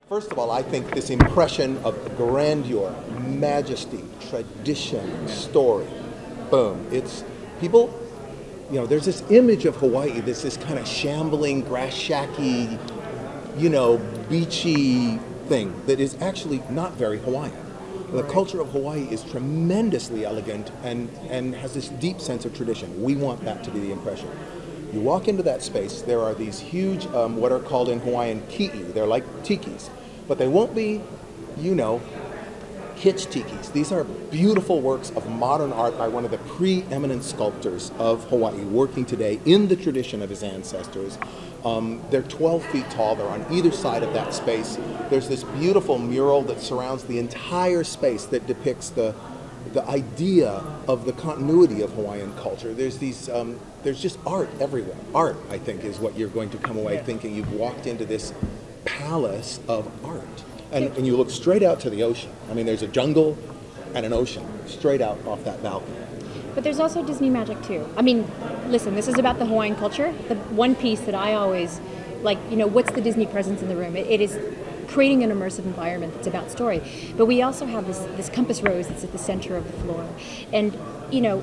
First of all, I think this impression of grandeur, majesty, tradition, story, boom. It's people, there's this image of Hawaii, this kind of shambling, grass shacky, beachy thing that is actually not very Hawaiian. The culture of Hawaii is tremendously elegant and has this deep sense of tradition. We want that to be the impression. You walk into that space, there are these huge, what are called in Hawaiian ki'i. They're like tikis, but they won't be, kitsch tikis. These are beautiful works of modern art by one of the preeminent sculptors of Hawaii, working today in the tradition of his ancestors. They're 12 feet tall. They're on either side of that space. There's this beautiful mural that surrounds the entire space that depicts the idea of the continuity of Hawaiian culture. There's these, there's just art everywhere. Art, I think, is what you're going to come away thinking. You've walked into this palace of art. And you look straight out to the ocean. I mean, there's a jungle and an ocean straight out off that balcony. But there's also Disney magic too. I mean, listen, this is about the Hawaiian culture. The one piece that I always like, what's the Disney presence in the room? It is creating an immersive environment that's about story. But we also have this compass rose that's at the center of the floor. And,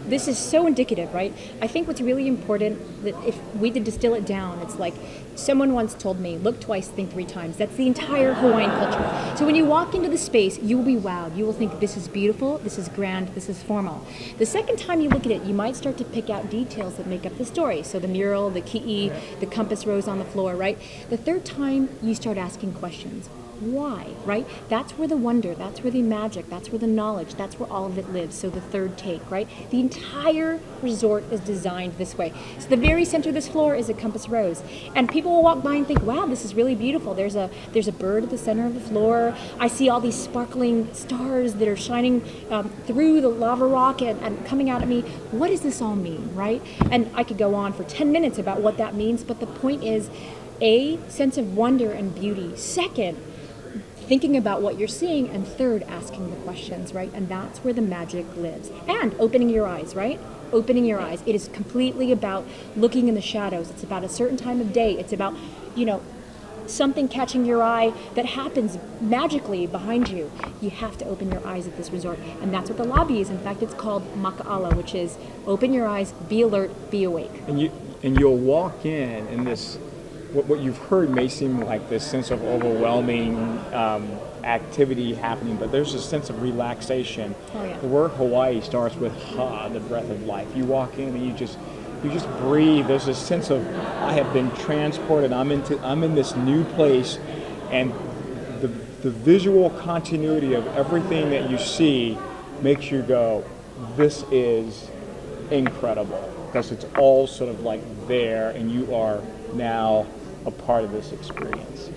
this is so indicative, right? I think what's really important, that if we did distill it down, it's like someone once told me, look twice, think three times. That's the entire Hawaiian culture. So when you walk into the space, you will be wowed. You will think, this is beautiful, this is grand, this is formal. The second time you look at it, you might start to pick out details that make up the story. So the mural, the ki'i, the compass rose on the floor, right? The third time, you start asking questions. Why, right? That's where the wonder, that's where the magic, that's where the knowledge, that's where all of it lives. So the third take, right? The entire resort is designed this way. So the very center of this floor is a compass rose. And people will walk by and think, wow, this is really beautiful. There's a bird at the center of the floor. I see all these sparkling stars that are shining through the lava rock and coming out at me. What does this all mean, right? And I could go on for 10 minutes about what that means, but the point is, A, sense of wonder and beauty. Second, thinking about what you're seeing, and third, asking the questions, right? And that's where the magic lives. And opening your eyes, right? Opening your eyes. It is completely about looking in the shadows. It's about a certain time of day. It's about, something catching your eye that happens magically behind you. You have to open your eyes at this resort. And that's what the lobby is. In fact, it's called Maka'ala, which is open your eyes, be alert, be awake. And you'll walk in this, what you've heard may seem like this sense of overwhelming activity happening, but there's a sense of relaxation. Oh, yeah. The word Hawaii starts with ha, the breath of life. You walk in and you just breathe. There's a sense of, I have been transported. I'm in this new place, and the visual continuity of everything that you see makes you go, this is incredible, because it's all sort of like there, and you are now a part of this experience.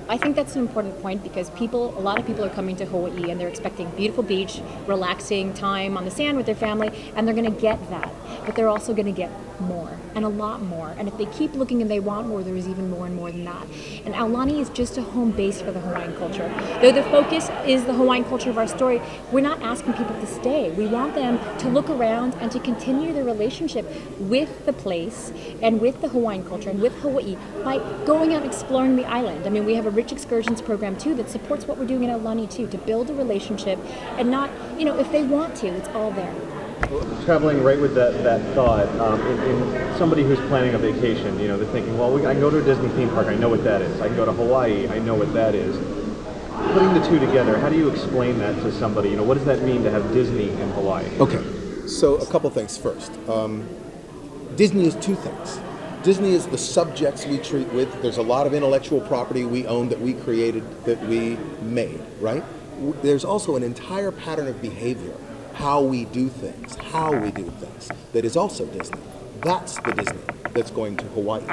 I think that's an important point, because a lot of people are coming to Hawaii and they're expecting beautiful beach, relaxing time on the sand with their family, and they're going to get that. But they're also going to get more, and a lot more. And if they keep looking and they want more, there's even more and more than that. And Aulani is just a home base for the Hawaiian culture. Though the focus is the Hawaiian culture of our story, we're not asking people to stay. We want them to look around and to continue their relationship with the place and with the Hawaiian culture and with Hawaii by going out and exploring the island. I mean, we have a rich excursions program too that supports what we're doing in Aulani too, to build a relationship, and not, if they want to, it's all there. Traveling right with that thought, in somebody who's planning a vacation, they're thinking, well, I can go to a Disney theme park, I know what that is. I can go to Hawaii, I know what that is. Putting the two together, how do you explain that to somebody? What does that mean to have Disney in Hawaii? Okay, so a couple things first. Disney is two things. Disney is the subjects we treat with. There's a lot of intellectual property we own that we created, that we made, right? There's also an entire pattern of behavior, how we do things, that is also Disney. That's the Disney that's going to Hawaii.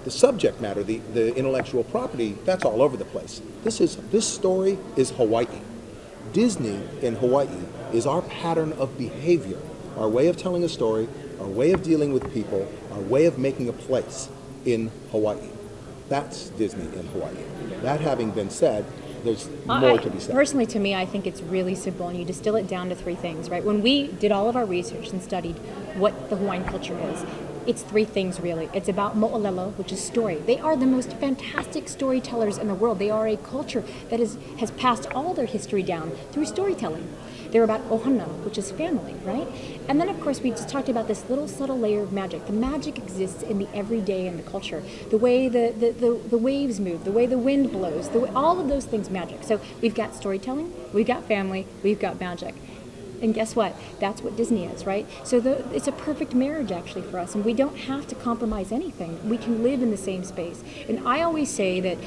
The subject matter, the intellectual property, that's all over the place. This story is Hawaii. Disney in Hawaii is our pattern of behavior, our way of telling a story, our way of dealing with people, our way of making a place in Hawaii. That's Disney in Hawaii. That having been said, there's more to be said. Personally, to me, I think it's really simple, and you distill it down to three things, right? When we did all of our research and studied what the Hawaiian culture is, It's three things really. It's about mo'olelo, which is story. They are the most fantastic storytellers in the world. They are a culture that has passed all their history down through storytelling. They're about ohana, which is family, right? And then of course we just talked about this little subtle layer of magic. The magic exists in the everyday and the culture. The way the waves move, the way the wind blows, all of those things magic. So we've got storytelling, we've got family, we've got magic. And guess what? That's what Disney is, right? So it's a perfect marriage actually for us, and we don't have to compromise anything. We can live in the same space. And I always say that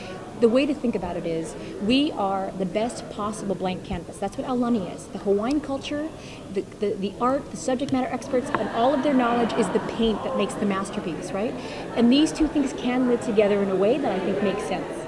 the way to think about it is we are the best possible blank canvas. That's what Aulani is. The Hawaiian culture, the art, the subject matter experts, and all of their knowledge is the paint that makes the masterpiece, right? And these two things can live together in a way that I think makes sense.